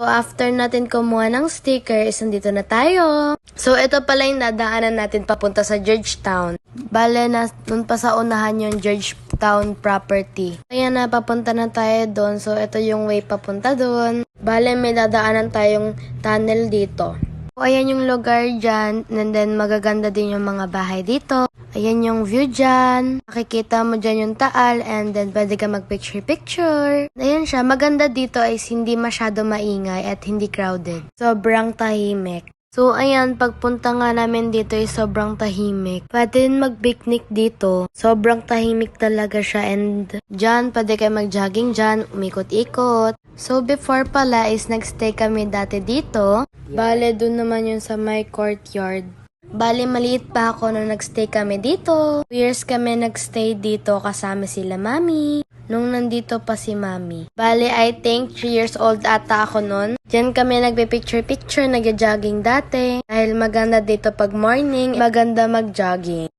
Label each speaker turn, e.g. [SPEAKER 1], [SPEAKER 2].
[SPEAKER 1] So, after natin kumuha ng stickers, nandito na tayo. So, ito pala yung dadaanan natin papunta sa Georgetown. Bale, nun pa sa unahan yung Georgetown property. Kaya na, papunta na tayo doon. So, ito yung way papunta doon. Bale, may dadaanan tayong tunnel dito. So, ayan yung lugar dyan. And then, magaganda din yung mga bahay dito. Ayan yung view dyan. Makikita mo dyan yung taal. And then, pwede ka mag-picture-picture. Ayan siya. Maganda dito is hindi masyado maingay at hindi crowded. Sobrang tahimik. So, ayan, pagpunta nga namin dito ay sobrang tahimik. Pwede din mag-picnic dito. Sobrang tahimik talaga siya. And dyan, pwede kayo mag-jogging dyan, umikot-ikot. So, before pala is nagstay kami dati dito. Bale, dun naman yung sa my courtyard. Bale, maliit pa ako nung nagstay kami dito. 2 years kami nagstay dito kasama sila mami. Nung nandito pa si mami. Bale, I think 3 years old ata ako nun. Diyan kami nagpe-picture-picture, nag-jogging dati. Dahil maganda dito pag morning, maganda mag-jogging.